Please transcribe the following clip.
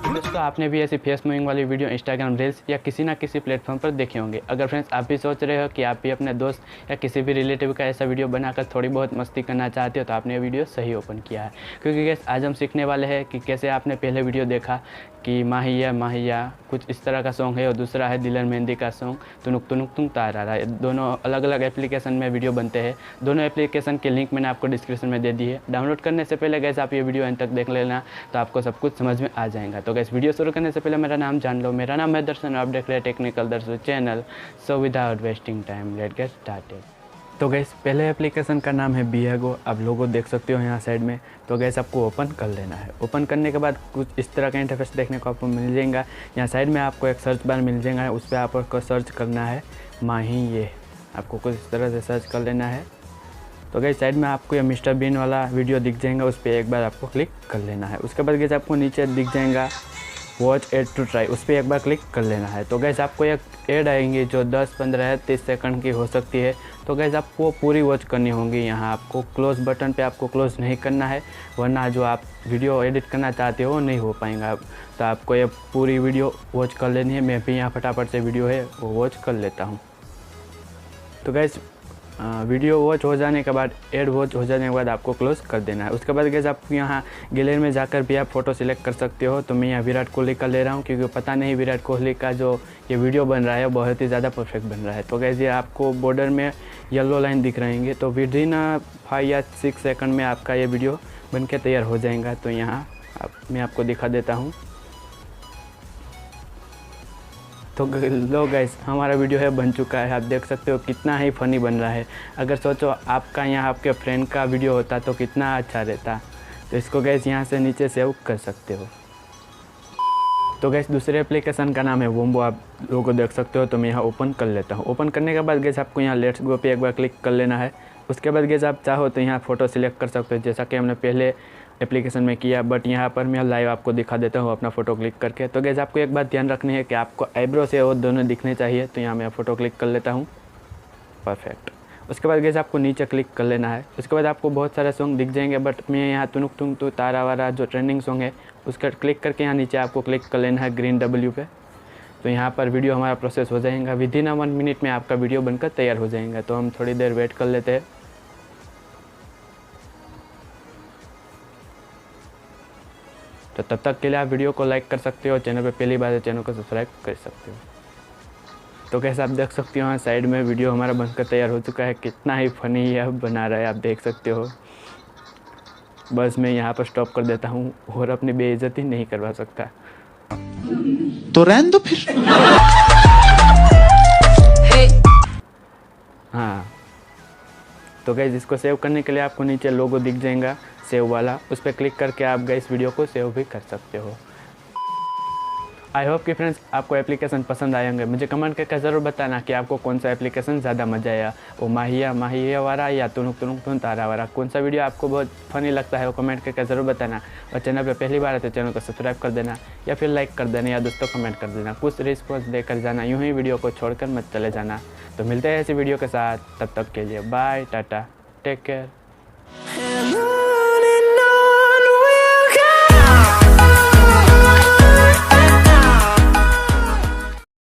दोस्तों आपने भी ऐसी फेस मूविंग वाली वीडियो इंस्टाग्राम रील्स या किसी ना किसी प्लेटफॉर्म पर देखे होंगे। अगर फ्रेंड्स आप भी सोच रहे हो कि आप भी अपने दोस्त या किसी भी रिलेटिव का ऐसा वीडियो बनाकर थोड़ी बहुत मस्ती करना चाहते हो तो आपने ये वीडियो सही ओपन किया है, क्योंकि गैस आज हम सीखने वाले हैं कि कैसे आपने पहले वीडियो देखा कि माहिया माहिया कुछ इस तरह का सॉन्ग है और दूसरा है दिलन मेहंदी का सॉन्ग तुनुक तुनुक तुम तारा। दोनों अलग अलग एप्लीकेशन में वीडियो बनते हैं। दोनों एप्लीकेशन के लिंक मैंने आपको डिस्क्रिप्शन में दे दी है। डाउनलोड करने से पहले गैस आप ये वीडियो अंत तक देख लेना तो आपको सब कुछ समझ में आ जाएगा। तो गैस वीडियो शुरू करने से पहले मेरा नाम जान लो। मेरा नाम है दर्शन और आप देख रहे हैं technical Darshan channel. So without wasting time let get started. तो गैस पहले एप्लीकेशन का नाम है बियागो। आप लोगो देख सकते हो यहाँ साइड में। तो गैस आपको ओपन कर लेना है। ओपन करने के बाद कुछ इस तरह का इंटरफेस देखने को आपको मिल जाएगा। यहाँ साइड में आपको एक सर्च बार मिल जाएगा, उस पर आपको सर्च करना है माही। ये आपको कुछ इस तरह से सर्च कर लेना है। तो गैस साइड में आपको ये मिस्टर बीन वाला वीडियो दिख जाएगा, उस पर एक बार आपको क्लिक कर लेना है। उसके बाद गैस आपको नीचे दिख जाएगा वॉच एड टू ट्राई, उस पर एक बार क्लिक कर लेना है। तो गैस आपको एक ऐड आएंगी जो 10, 15, 30 सेकंड की हो सकती है। तो गैस आपको पूरी वॉच करनी होगी। यहाँ आपको क्लोज बटन पे आपको क्लोज नहीं करना है, वरना जो आप वीडियो एडिट करना चाहते हो नहीं हो पाएगा। तो आपको ये पूरी वीडियो वॉच कर लेनी है। मैं भी यहाँ फटाफट से वीडियो है वो वॉच कर लेता हूँ। तो गैस वीडियो वॉच हो जाने के बाद एड वॉच हो जाने के बाद आपको क्लोज कर देना है। उसके बाद गैस आप यहाँ गैलरी में जाकर भी आप फ़ोटो सिलेक्ट कर सकते हो। तो मैं यहाँ विराट कोहली का ले रहा हूँ, क्योंकि पता नहीं विराट कोहली का जो ये वीडियो बन रहा है बहुत ही ज़्यादा परफेक्ट बन रहा है। तो गैस ये आपको बॉर्डर में येलो लाइन दिख रहेंगे। तो विदिन 5 या 6 सेकंड में आपका ये वीडियो बन के तैयार हो जाएगा। तो यहाँ मैं आपको दिखा देता हूँ। तो लो गैस हमारा वीडियो है बन चुका है। आप देख सकते हो कितना ही फ़नी बन रहा है। अगर सोचो आपका यहाँ आपके फ्रेंड का वीडियो होता तो कितना अच्छा रहता। तो इसको गैस यहाँ से नीचे सेव कर सकते हो। तो गैस दूसरे एप्लीकेशन का नाम है वोम्बो। आप लोगों को देख सकते हो। तो मैं यहाँ ओपन कर लेता हूँ। ओपन करने के बाद गैस आपको यहाँ लेट्स गो पे एक बार क्लिक कर लेना है। उसके बाद गैस आप चाहो तो यहाँ फ़ोटो सिलेक्ट कर सकते हो, जैसा कि हमने पहले एप्लीकेशन में किया। बट यहाँ पर मैं लाइव आपको दिखा देता हूँ अपना फ़ोटो क्लिक करके। तो गैस आपको एक बात ध्यान रखनी है कि आपको आईब्रो से और दोनों दिखने चाहिए। तो यहाँ मैं फ़ोटो क्लिक कर लेता हूँ, परफेक्ट। उसके बाद गैस आपको नीचे क्लिक कर लेना है। उसके बाद आपको बहुत सारे सॉन्ग दिख जाएंगे, बट मैं यहाँ तुनुक तुम तू तारा वारा जो ट्रेंडिंग सॉन्ग है उसका क्लिक करके यहाँ नीचे आपको क्लिक कर लेना है ग्रीन W पे। तो यहाँ पर वीडियो हमारा प्रोसेस हो जाएगा। विदिन 1 मिनट में आपका वीडियो बनकर तैयार हो जाएगा। तो हम थोड़ी देर वेट कर लेते हैं। तो तब तक के लिए आप वीडियो को लाइक कर सकते हो। चैनल पे पहली बार है चैनल को सब्सक्राइब कर सकते हो। तो कैसे आप देख सकते हो यहाँ साइड में वीडियो हमारा बनकर तैयार हो चुका है। कितना ही फनी यह बना रहा है आप देख सकते हो। बस मैं यहाँ पर स्टॉप कर देता हूँ और अपनी बेइज्जती नहीं करवा सकता। तो रहने दो फिर। हाँ तो गैस इसको सेव करने के लिए आपको नीचे लोगो दिख जाएगा सेव वाला, उस पर क्लिक करके आप गैस वीडियो को सेव भी कर सकते हो। आई होप कि फ्रेंड्स आपको एप्लीकेशन पसंद आएंगे। मुझे कमेंट करके ज़रूर बताना कि आपको कौन सा एप्लीकेशन ज़्यादा मज़ा आया, वो माहिया माहिया वाला या तुनुक तुनुक तुन तारा वाला। कौन सा वीडियो आपको बहुत फनी लगता है वो कमेंट करके ज़रूर बताना। और चैनल पे पहली बार है तो चैनल को सब्सक्राइब कर देना या फिर लाइक कर देना या दोस्तों कमेंट कर देना। कुछ रिस्पॉन्स देकर जाना, यूँ ही वीडियो को छोड़कर मत चले जाना। तो मिलते हैं ऐसी वीडियो के साथ, तब तक के लिए बाय टाटा टेक केयर।